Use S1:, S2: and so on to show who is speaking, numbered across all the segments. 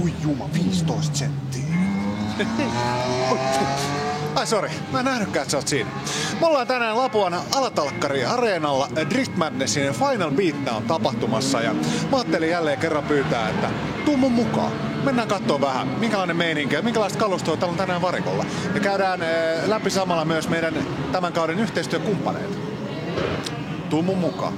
S1: Oi juma, 15 senttiä. Ai sori, mä en nähnytkään, että sä oot siinä. Me ollaan tänään Lapuan Alatalkkari Areenalla Drift Madnessin Final Beatdown tapahtumassa ja mä ajattelin jälleen kerran pyytää, että tuu mun mukaan. Mennään kattoo vähän, minkälainen meininki ja minkälaista kalustoa täällä on tänään varikolla. Ja käydään läpi samalla myös meidän tämän kauden yhteistyökumppaneita. Tuu mun mukaan.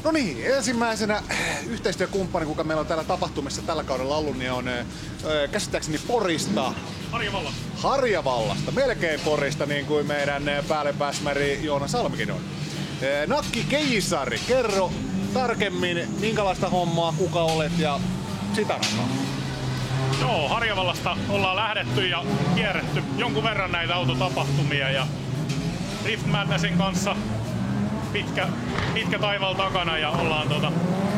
S1: No niin, ensimmäisenä yhteistyökumppani, kuka meillä on täällä tapahtumissa tällä kaudella ollut, niin on käsittääkseni Porista. Harjavallasta, melkein Porista, niin kuin meidän päällepäsmäri Joona Salmikin on. Nakki Keisari, kerro tarkemmin, minkälaista hommaa, kuka olet ja sitä rataa.
S2: Joo, Harjavallasta ollaan lähdetty ja kierretty jonkun verran näitä autotapahtumia ja Drift Madnessin kanssa pitkä taival takana ja ollaan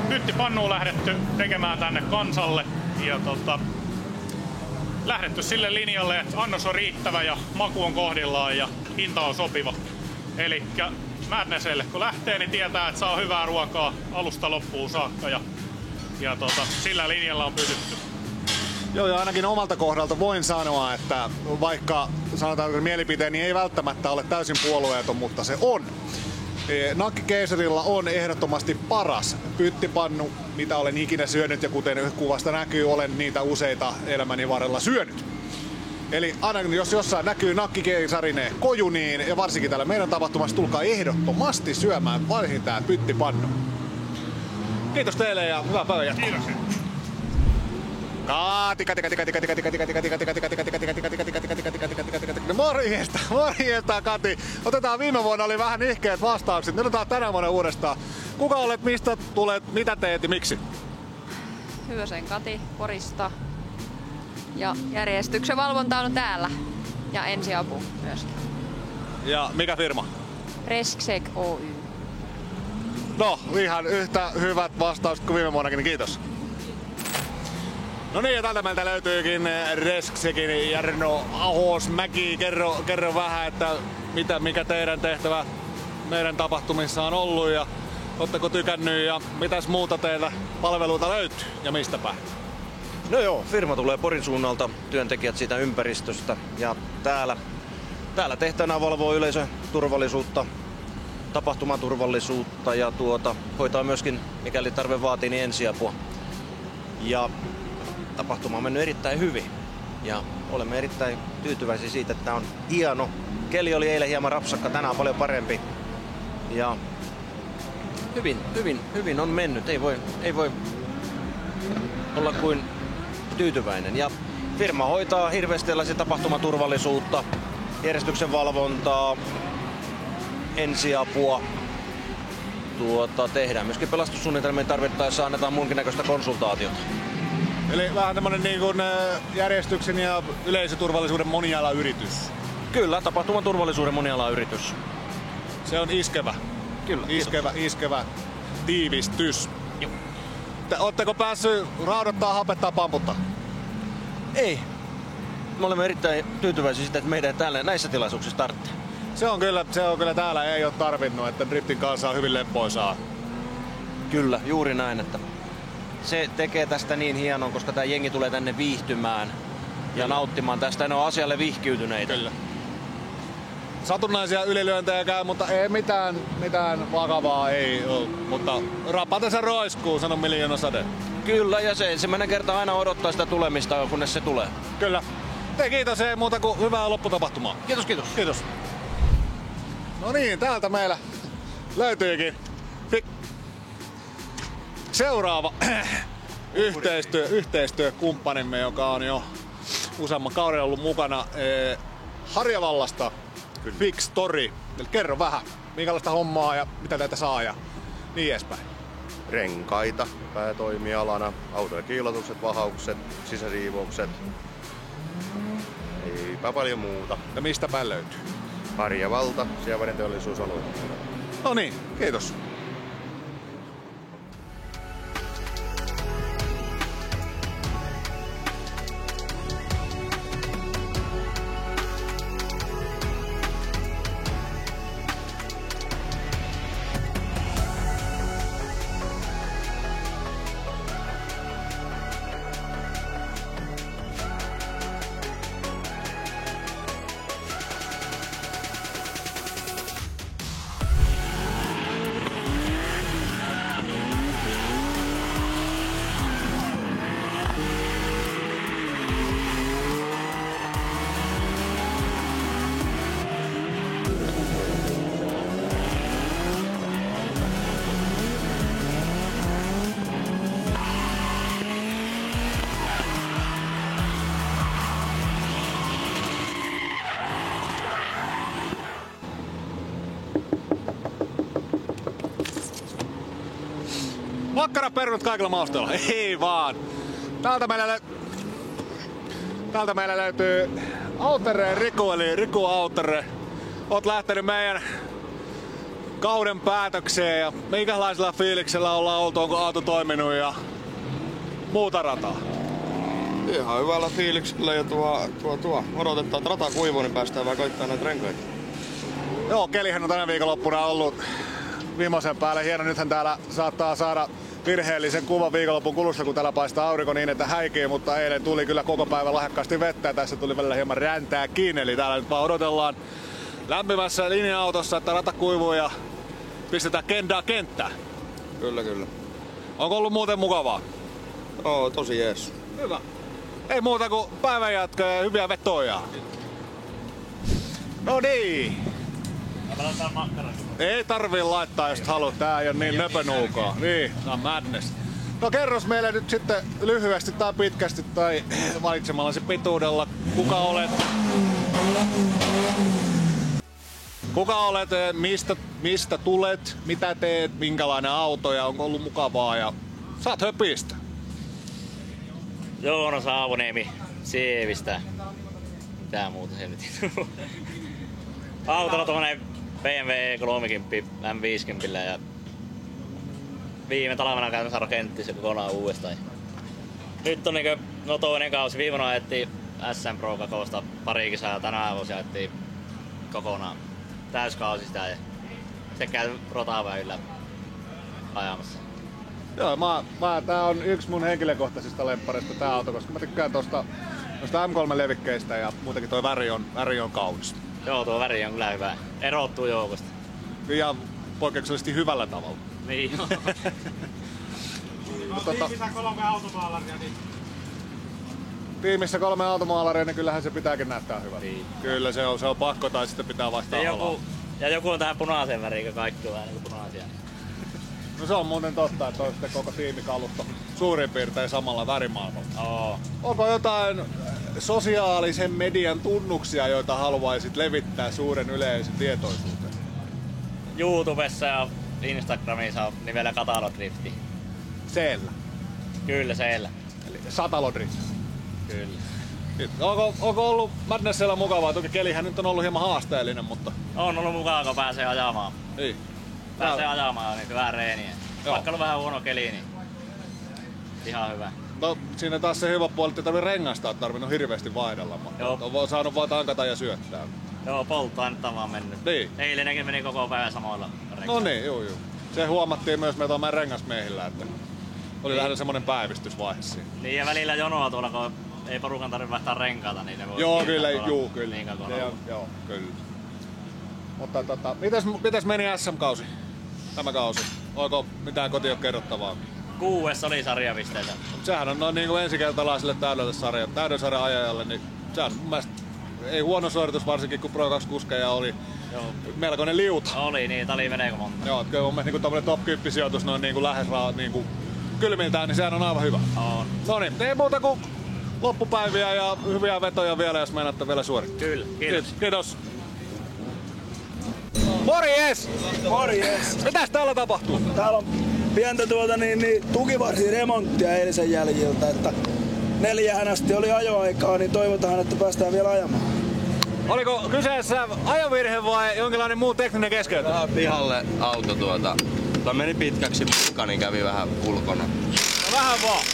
S2: pyttipannuun lähdetty tekemään tänne kansalle ja lähdetty sille linjalle, että annos on riittävä ja maku on kohdillaan ja hinta on sopiva. Elikkä Madnessille kun lähtee, niin tietää, että saa hyvää ruokaa alusta loppuun saakka ja sillä linjalla on pysytty.
S1: Joo, ja ainakin omalta kohdalta voin sanoa, että vaikka sanotaan mielipiteeni ei välttämättä ole täysin puolueeton, mutta se on. Nakki Keisarilla on ehdottomasti paras pyttipannu, mitä olen ikinä syönyt, ja kuten kuvasta näkyy, olen niitä useita elämäni varrella syönyt. Eli aina jos jossain näkyy Nakki Keisarin koju, niin ja varsinkin täällä meidän tapahtumassa, tulkaa ehdottomasti syömään vähintään pyttipannu. Kiitos teille ja hyvää päivän jatkoa.
S2: Kiitoksia.
S1: Morjesta Kati. Otetaan, viime vuonna oli vähän nihkeät vastaukset, nyt otetaan tänä vuonna uudestaan. Kuka olet, mistä tulet, mitä teet ja miksi?
S3: Hyvösen Kati Porista. Ja järjestyksen valvonta on täällä. Ja ensiapu myöskin.
S1: Ja mikä firma?
S3: Resksek Oy.
S1: No, ihan yhtä hyvät vastaukset kuin viime vuonnakin, niin kiitos. No niin, ja tältä meiltä löytyykin Resksekin Jarno Ahosmäki. Kerro vähän, että mikä teidän tehtävä meidän tapahtumissa on ollut ja ootteko tykännyt ja mitäs muuta teillä palveluita löytyy ja mistä päin?
S4: No joo, firma tulee Porin suunnalta, työntekijät siitä ympäristöstä ja täällä tehtävänä valvoo yleisön turvallisuutta, tapahtuman turvallisuutta ja hoitaa myöskin, mikäli tarve vaatii, niin ensiapua. Ja tapahtuma on mennyt erittäin hyvin ja olemme erittäin tyytyväisiä siitä, että tämä on hieno. Keli oli eilen hieman rapsakka, tänään paljon parempi ja hyvin on mennyt. Ei voi olla kuin tyytyväinen. Ja firma hoitaa hirveästi tällaisia tapahtumaturvallisuutta, järjestyksen valvontaa, ensiapua. Tehdään myöskin pelastussuunnitelmien tarvittaessa, annetaan muunkin näköistä konsultaatiota.
S1: Eli vähän tämmönen niin kuin järjestyksen ja yleisöturvallisuuden monialayritys.
S4: Kyllä, tapahtuman turvallisuuden monialayritys.
S1: Se on iskevä.
S4: Kyllä.
S1: Iskevä tiivistys. Joo. Ootteko päässyt raudottaa, hapettaa, pamputtaa?
S4: Ei. Me olemme erittäin tyytyväisiä siitä, että meidän täällä näissä tilaisuuksissa tarvitsee.
S1: Se on kyllä täällä ei ole tarvinnut, että driftin kanssa on hyvin leppoisaa.
S4: Kyllä, juuri näin, että se tekee tästä niin hienon, koska tämä jengi tulee tänne viihtymään ja nauttimaan tästä. Ne on asialle vihkiytyneitä.
S1: Kyllä. satunnaisia ylilyöntejä käy, mutta ei mitään vakavaa ei ole. Mutta rapata se roiskuu, sano Miljoona Sade.
S4: Kyllä, ja se ensimmäinen kerta aina odottaa sitä tulemista, kunnes se tulee.
S1: Kyllä. Kiitos, ei muuta kuin hyvää lopputapahtumaa.
S4: Kiitos, kiitos.
S1: Kiitos. No niin, täältä meillä löytyykin seuraava yhteistyökumppanimme, joka on jo useamman kauden ollut mukana Harjavallasta, Fix Story. Eli kerro vähän, minkälaista hommaa ja mitä teitä saa ja niin edespäin.
S5: Renkaita päätoimialana, autojen kiilotukset, vahaukset, sisäsiivoukset. Eipä paljon muuta.
S1: Ja mistä päin löytyy?
S5: Harjavalta, Sievaren teollisuusalue.
S1: No niin, kiitos. Makkaraperunat kaikilla mausteilla. Ei vaan. Täältä meillä löytyy Outereen Riku, eli Riku Outere. Oot lähtenyt meidän kauden päätökseen ja minkälaisella fiiliksellä ollaan oltu, onko auto toiminut ja muuta rataa?
S6: Ihan hyvällä fiiliksellä ja odotetaan, että rata kuivuu, niin päästään vaan koittaa näitä renkaita.
S1: Joo, kelihän on tänä viikonloppuna ollut viimeisen päälle hieno. Nythän täällä saattaa saada virheellisen kuvan viikonlopun kulussa, kun täällä paistaa aurinko niin, että häikii, mutta eilen tuli kyllä koko päivän lahjakkaasti vettä ja tässä tuli välillä hieman räntää kiinni. Eli täällä nyt vaan odotellaan lämpimässä linja-autossa, että rata kuivuu ja pistetään kenttään.
S6: Kyllä.
S1: Onko ollut muuten mukavaa?
S6: Oo, tosi jees.
S1: Hyvä. Ei muuta kuin päivänjatkoa ja hyviä vetoja. No niin. Ei tarvii laittaa, jos haluat. Tää ei oo niin nöpönuukaa. Niin, tää on madness. No kerros meille nyt sitten lyhyesti tai pitkästi tai valitsemallasi pituudella, kuka olet, mistä tulet, mitä teet, minkälainen auto ja onko ollut mukavaa ja saat höpistä.
S7: Joonas Saavoniemi Sievistä. Mitä muuta se nyt? Autolla tommonen BMW E30 M50 ja viime talvena käytännössä rakennettiin se kokonaan uudestaan. Nyt on toinen kausi. Viimeinen ajettiin SM Pro Kakosta pari kisaa ja tänään vuosi ajettiin kokonaan täyskausi sitä ja se käy rotaväyllä ajamassa.
S1: Joo, tää on yksi mun henkilökohtaisista lemppareista tää auto, koska mä tykkään tosta M3-levikkeistä ja muutenkin toi väri on kaunis.
S7: Joo, tuo väri on kyllä hyvä. Erottuu joukosta.
S1: Ja poikkeuksellisesti hyvällä tavalla.
S7: Niin joo.
S2: Tiimissä 3 automaalaria, niin
S1: Tiimissä 3 automaalaria, niin kyllähän se pitääkin näyttää hyvältä.
S7: Niin.
S1: Kyllä se on pakko tai sitten pitää vaihtaa halaa.
S7: Ja joku on tähän punaiseen väriin, kun kaikki on vähän niin punaisia.
S1: No se on muuten totta, että on sitten koko tiimikalusto suurin piirtein samalla värimaailmalla.
S7: Oo.
S1: Onko jotain sosiaalisen median tunnuksia, joita haluaisit levittää suuren yleisön tietoisuuteen?
S7: YouTubessa ja Instagramissa on nimellä Katalodrifti.
S1: Siellä.
S7: Kyllä, siellä.
S1: Eli Satalodrift.
S7: Kyllä.
S1: Onko ollut Madnessilla mukavaa? Toki kelihän nyt on ollut hieman haasteellinen, mutta...
S7: On ollut mukavaa, kun pääsee ajamaan.
S1: Niin.
S7: Pääsee ajamaan, niin hyvää reeniä. Vaikka on vähän huono keli, niin ihan hyvä.
S1: No siinä taas se hyvä puoli, että ei tarvitse rengasta, että tarvinnut hirveästi vaihdella.
S7: Joo.
S1: On saanut vaan tankata ja syöttää.
S7: Joo, polttoainetta on vaan mennyt.
S1: Niin.
S7: Eilenkin meni koko päivän samoilla renkailla.
S1: No niin, juu. Se huomattiin myös meiltä meidän rengasmiehillä, että oli lähinnä semmonen päivystysvaihe siinä.
S7: Niin ja välillä jonoa tuolla, kun ei porukan tarvitse vaihtaa renkaata, niin ne voi...
S1: Joo, kyllä, kyllä.
S7: Niin
S1: Joo, kyllä. Mutta mites meni SM-kausi? Tämä kausi. Oiko mitään kotiin kerrottavaa?
S7: 6. oli sarjapisteitä.
S1: Sehän on noin niinku ensikertalaiselle täyden sarjan ajajalle, niin sehän on mun mielestä ei huono suoritus, varsinkin kun Pro 2 kuskeja oli.
S7: Joo.
S1: Melkoinen liuta.
S7: Oli niin, tää oli meneekö monta.
S1: Joo, kyllä mun mielestä niinku tommonen top 10 sijoitus noin niinku lähes niinku kylmiltään, niin sehän on aivan hyvä.
S7: On.
S1: Noniin, ei muuta kuin loppupäiviä ja hyviä vetoja vielä, jos meinaatte vielä suorittaa.
S7: Kyllä, kiitos.
S1: Kiitos. Morjes!
S8: Morjes!
S1: Mitäs täällä tapahtuu?
S8: Täällä on pientä tukivarsiremonttia eilisen jäljiltä, että 4:00 asti oli ajoaikaa, niin toivotaan, että päästään vielä ajamaan.
S1: Oliko kyseessä ajovirhe vai jonkinlainen muu tekninen keskeytys?
S6: Vähän pihalle auto tai meni pitkäksi mutka, niin kävi vähän ulkona.
S1: No vähän vaan.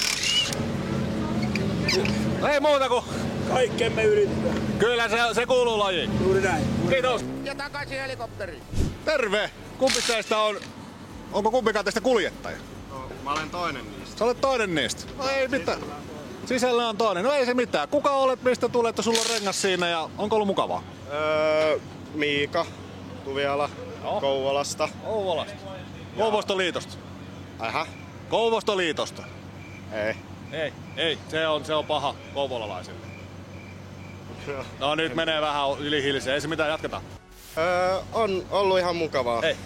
S1: Ei muuta kuin
S8: Kaikkemme yritetään.
S1: kyllä se kuuluu lajiin.
S8: Juuri näin.
S1: Kiitos.
S5: Ja takaisin helikopteriin.
S1: Terve! Kumpi teistä onko kumpikaan teistä kuljettaja?
S5: No, mä olen toinen niistä.
S1: Sä olet toinen niistä. No ei mitään. Sisällä on toinen. No ei se mitään. Kuka olet, mistä tulet, että sulla on rengas siinä ja onko ollut mukavaa?
S5: Miika Tuviala Kouvolasta.
S1: Kouvolasta. Kouvostoliitosta.
S5: Aha.
S1: Kouvostoliitosta.
S5: Ei.
S1: Ei. Se on paha kouvolalaisille. No nyt menee vähän yli hilseen. Ei se mitään, jatketaan.
S5: On ollut ihan mukavaa.
S1: Ei.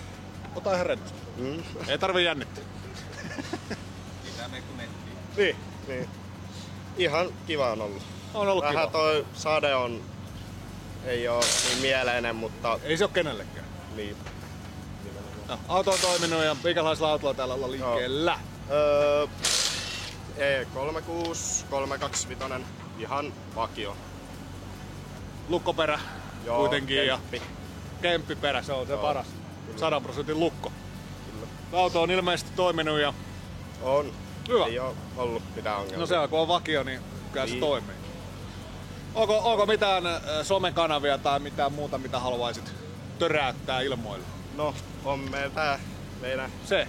S1: Ota ihan rennosti. Ei tarvi jännittää. Niin.
S5: Ihan kiva on ollut.
S1: On ollut
S5: Vähän
S1: kiva.
S5: toi sade ei oo niin mieleinen, mutta
S1: Ei se oo kenellekään.
S5: niin.
S1: No, auto on toiminut ja minkälaisella autolla täällä ollaan liikkeellä?
S5: E36, 325, ihan vakio.
S1: Lukkoperä
S5: Joo,
S1: kuitenkin
S5: kemppi.
S1: ja kemppiperä, se on se
S5: Joo.
S1: paras. 100% lukko. Auto on ilmeisesti toiminut ja
S5: On.
S1: hyvä.
S5: Ei oo ollut mitään ongelmia.
S1: No se kun on vakio, niin kyllä se
S5: Niin.
S1: toimii. Onko mitään somekanavia tai mitään muuta, mitä haluaisit töräyttää ilmoille?
S5: No, on meidän
S1: Se.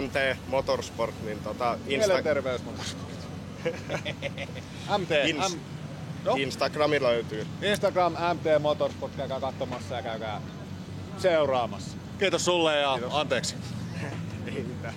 S5: MT Motorsport, niin
S1: Mielenterveysmotorsport.
S5: Instagrami löytyy.
S1: Instagram MT Motorsport, käykää katsomassa ja käykää seuraamassa. Kiitos sulle ja
S5: Kiitos.
S1: anteeksi.
S5: Ei mitään.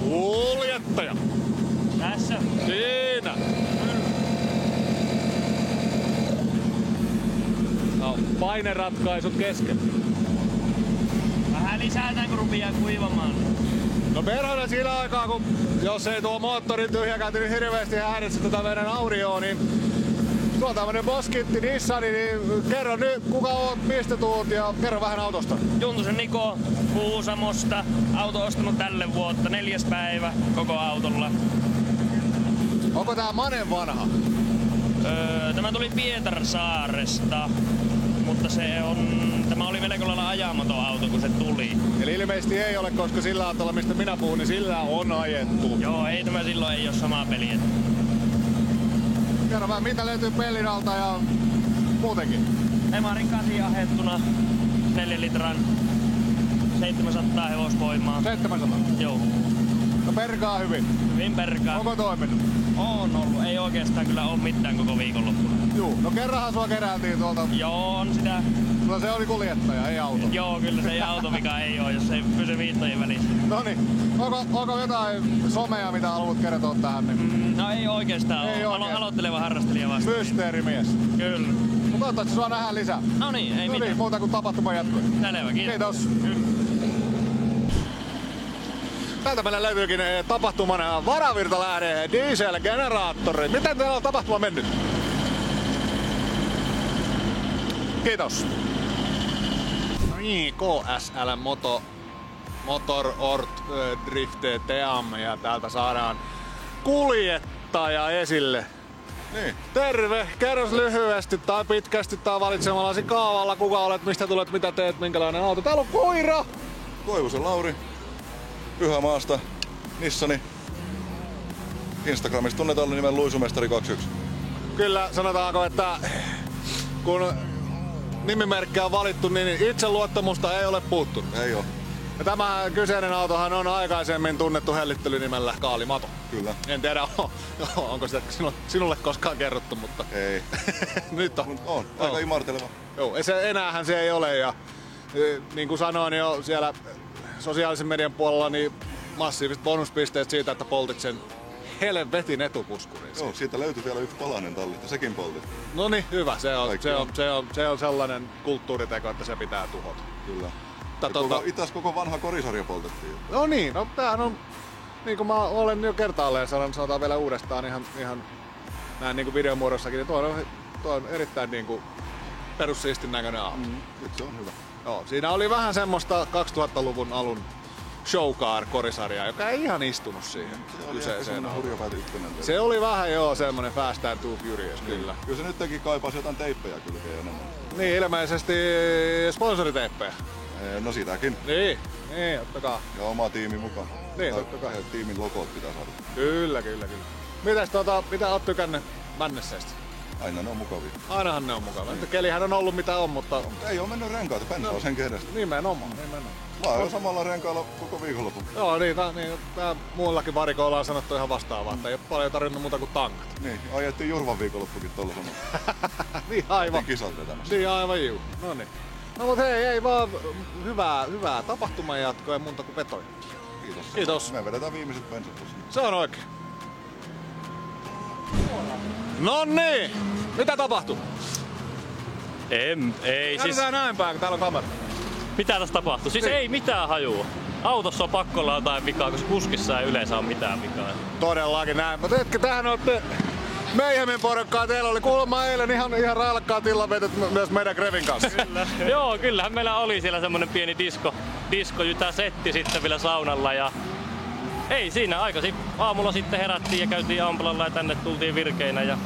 S1: Kuljettaja.
S7: Tässä.
S1: Siinä. No, paineratkaisut kesken.
S7: Vähän lisätään, kun rupeaa kuivamaan.
S1: No perhana sillä aikaa, kun jos ei tuo moottorin tyhjäkäynti niin hirveästi häiritse tätä meidän Aurioa, niin tuo on tämmönen Boskitti Nissani, niin kerro nyt kuka oot, mistä tuut ja kerro vähän autosta.
S9: Juntusen Niko Kuusamosta. Auto ostanut tälle vuotta. 4. päivä koko autolla.
S1: Onko tää Manen vanha?
S9: Tämä tuli Pietarsaaresta, mutta tämä oli melko lailla ajamaton auto, kun se tuli.
S1: Eli ilmeisesti ei ole, koska sillä autolla, mistä minä puhun, niin sillä on ajettu.
S9: Joo, ei tämä silloin ei ole sama peli.
S1: Kerro vähän, mitä löytyy pellin alta ja muutenkin.
S9: Emarin 8 ahettuna, 4 litran, 700 hevosvoimaa.
S1: 700.
S9: Joo,
S1: No perkaa hyvin.
S9: hyvin perkaa.
S1: Onko toiminut?
S9: On ollut. Ei oikeastaan kyllä ole mitään koko viikonloppuna.
S1: Juu, no kerranhan sua keräiltiin tuolta.
S9: Joo, on sitä.
S1: No se oli kuljettaja, ei auto.
S9: Joo, kyllä se ei auto mikä ei oo, jos ei pysy viittojen välissä.
S1: Noniin, onko jotain somea, mitä haluat kertoa tähän? Niin?
S9: No ei oikeastaan
S1: ei
S9: oo. Aloitteleva harrastelija vasta.
S1: Mysteerimies.
S9: Kyllä.
S1: Mutta toivottavasti sua nähdään lisää.
S9: No niin, ei mitään.
S1: Muuta kuin tapahtuma jatkuu.
S9: Selvä, kiitos.
S1: Täältä meillä löytyykin tapahtumana varavirtalähde dieselgeneraattori. Miten teillä on tapahtuma mennyt? Kiitos. No niin, KSL Motor Ort Drift Team ja täältä saadaan kuljettaja esille.
S6: Niin.
S1: Terve! Kerros lyhyesti tai pitkästi tai valitsemallasi kaavalla, kuka olet, mistä tulet, mitä teet, minkälainen auto. Täällä on koira!
S6: Koivusen Lauri. Pyhämaasta. Nissani. Instagramissa tunnetaan nimen Luisumestari21.
S1: Kyllä, sanotaanko, että kun nimimerkkiä on valittu, niin itseluottamusta ei ole puuttunut.
S6: Ei oo.
S1: Ja tämä kyseinen autohan on aikaisemmin tunnettu hellittelynimellä Kaalimato.
S6: Kyllä.
S1: En tiedä, onko sitä sinulle koskaan kerrottu, mutta...
S6: Ei.
S1: Nyt on.
S6: On, aika imarteleva.
S1: Joo, enäähän se ei ole ja niin kuin sanoin jo siellä sosiaalisen median puolella, niin massiiviset bonuspisteet siitä, että poltit sen helvetin etupuskurin.
S6: Joo, siitä löytyi vielä yksi palanen tallista, sekin poltit.
S1: No niin, hyvä. Se on sellainen kulttuuriteko, että se pitää tuhota.
S6: Kyllä.
S1: Itse
S6: koko vanha korisarja poltettiin.
S1: No niin, no tämähän on, niin kuin mä olen jo kertaalleen sanotaan vielä uudestaan ihan näin niin kuin videomuodossakin, niin tuo on erittäin niin kuin perussiistin näköinen auto.
S6: Nyt se on hyvä.
S1: Joo, siinä oli vähän semmoista 2000-luvun alun showcar-korisarjaa, joka ei ihan istunut siihen.
S6: Se oli ehkä semmonen hurjapäät ykkönen.
S1: Se oli vähän joo semmonen Fast and Too Furious, kyllä.
S6: Kyllä se nyt teki kaipasi jotain teippejä kylkeen enemmän.
S1: Niin, ilmeisesti sponsoriteippejä.
S6: No sitäkin.
S1: Niin, ottakaa.
S6: Ja oma tiimi mukaan.
S1: Niin, totta kai.
S6: Tiimin logot pitää saada.
S1: Kyllä. Mitä oot tykännyt Mannesseista?
S6: Aina ne on mukavia.
S1: Ainahan ne on mukavia. Kelihän on ollut mitä on, mutta...
S6: Ei oo mennyt renkaita, bensaa sen kehdestä.
S1: Nimenomaan.
S6: Mä oon samalla renkaalla koko viikonlopun.
S1: Joo, tää muullakin varikoilla on sanottu ihan vastaavaa, että ei oo paljon tarvinnut muuta kuin tankat.
S6: Niin, ajettiin Jurvan viikonloppukin tolla samalla.
S1: Niin aivan.
S6: Kisat vetämässä.
S1: Niin aivan juu. Noniin. No mut hei, ei vaan hyvää tapahtuman jatkoa ja muuta kuin vetoja. Kiitos.
S6: Me vedetään viimeiset bensat tossa.
S1: Se on oikein. No niin, mitä tapahtui?
S9: Ei siis...
S1: Käydetään näin päin, kun täällä on kamera.
S9: Mitä tässä tapahtui? Siis ei mitään hajua. Autossa on pakko olla jotain vikaa, koska kuskissa ei yleensä ole mitään vikaa.
S1: Todellakin näin. Mutta tähän olette Mayhemin porukkaa. Teillä oli kuulemma eilen ihan railakkaat illanvetot myös meidän Grevin kanssa.
S9: Kyllä. Joo, kyllähän meillä oli siellä semmonen pieni diskojytä-setti sitten vielä saunalla. Ja ei siinä, aikaisin aamulla sitten herättiin ja käytiin ampulalla ja tänne tultiin virkeinä. Ja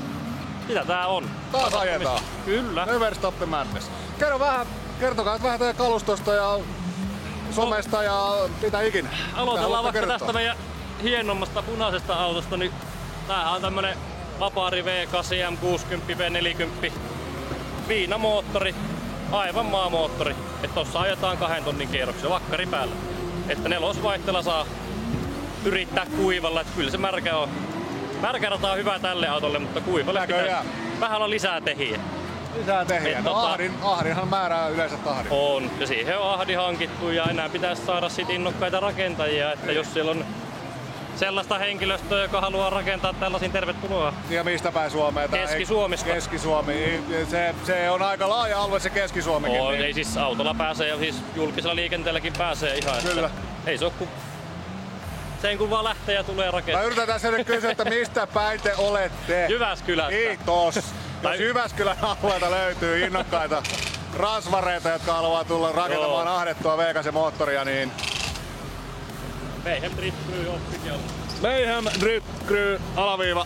S9: sitä tää on.
S1: Taas ajetaan.
S9: Kyllä.
S1: Never stop the madness. Kertokaa vähän teidän kalustosta ja somesta ja mitä ikinä.
S9: Aloitellaan vaikka tästä meidän hienommasta punaisesta autosta. Niin tämähän on tämmönen Vapaari V8 M60 V40 viinamoottori, aivan maamoottori. Et tossa ajetaan 2 tonnin kierroksia vakkari päällä. Että 4-vaihteella saa yrittää kuivalla, et kyllä se märkä on. Märkä rata on hyvä tälle autolle, mutta kuivalle pitää vähän olla lisää tehiä.
S1: Lisää tehiä. No ahdinhan määrää yleensä tahdin.
S9: On, ja siihen on ahdi hankittu ja enää pitäisi saada sit innokkaita rakentajia, että jos siellä on sellaista henkilöstöä, joka haluaa rakentaa tällaisiin, tervetuloa.
S1: Ja mistä päin Suomea?
S9: Keski-Suomesta.
S1: Keski-Suomi. Se on aika laaja alue se Keski-Suomikin.
S9: Niin. Ei siis autolla pääsee ja siis julkisella liikenteelläkin pääsee ihan.
S1: Kyllä.
S9: Ei se ole kuin sen kun vaan lähtee ja tulee rakentaa.
S1: Mä yritän tässä nyt kysyä, että mistä päin te olette?
S9: Jyväskylästä.
S1: Kiitos. Jos Jyväskylän alueelta löytyy innokkaita rasvareita, jotka haluaa tulla rakentamaan ahdettua V8-moottoria, niin...
S9: Mayhem Drift Crew Official.
S1: Mayhem Drift Crew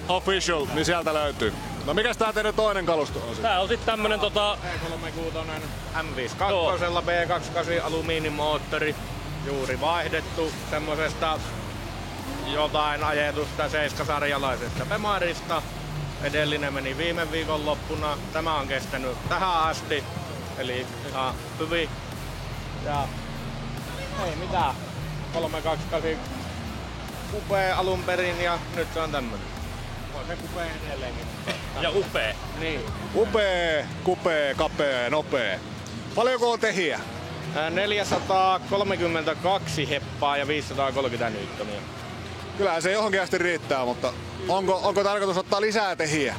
S1: _official, niin sieltä löytyy. No mikäs tää teidän toinen kalusto on?
S9: Tää on sit tämmönen
S5: E36 M52 B28 alumiinimoottori. Juuri vaihdettu semmosesta jotain ajetusta 7-sarjalaisesta Bemarista. Edellinen meni viime viikonloppuna. Tämä on kestänyt tähän asti. Eli ihan hyvin. Ja ei mitään. 328 kupee alun perin ja nyt se on tämmönen. On se kupeen edelleenkin.
S9: Ja upea.
S5: Niin.
S1: Upee, kupee, kapee, nopee. Paljonko on tehiä?
S5: 432 heppaa ja 530 newtonia.
S1: Kyllähän se johonkin asti riittää, mutta onko tarkoitus ottaa lisää tehiä?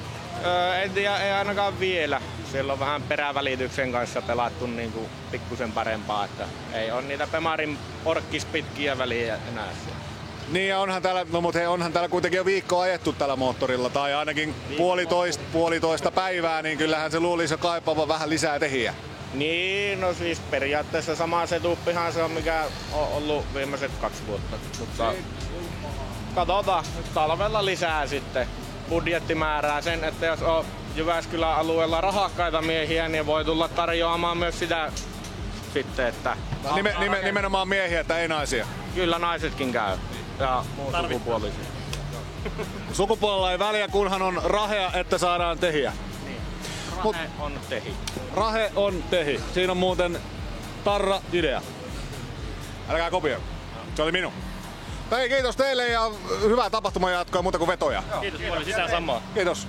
S5: En tiedä, ei ainakaan vielä. Siellä on vähän perävälityksen kanssa pelattu niin kuin pikkusen parempaa, että ei ole niitä Pemarin porkkispitkiä väliä enää siellä.
S1: Niin ja onhan täällä kuitenkin jo viikko ajettu tällä moottorilla, tai ainakin puolitoista päivää, niin kyllähän se luulisi jo kaipaavan vähän lisää tehiä.
S5: Niin, no siis periaatteessa sama setuppihan se on, mikä on ollut viimeiset 2 vuotta. Mutta katsotaan, talvella lisää sitten. Budjetti määrää sen, että jos on Jyväskylän alueella rahakkaita miehiä, niin voi tulla tarjoamaan myös sitä sitten, että...
S1: Nimenomaan miehiä, että ei naisia.
S5: Kyllä naisetkin käy. Ja muun sukupuolisia.
S1: Sukupuolella ei väliä, kunhan on rahea, että saadaan tehiä.
S5: Niin. Rahe on tehi.
S1: Rahe on tehi. Siinä on muuten tarra idea. Älkää kopio. Se oli minun. Hei, kiitos teille ja hyvää tapahtuman jatkoa muuta kuin vetoja.
S9: Kiitos, oli sisään samaa.
S1: Kiitos.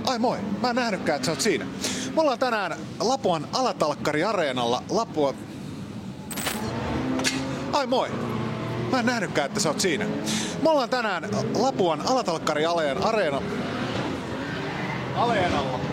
S1: Ai moi, mä en nähnytkään, että sä oot siinä. Me ollaan tänään Lapuan Alatalkkari-areenalla. Ai moi, mä en nähnytkään, että sä oot siinä. Me ollaan tänään Lapuan Alatalkkari-areenalla.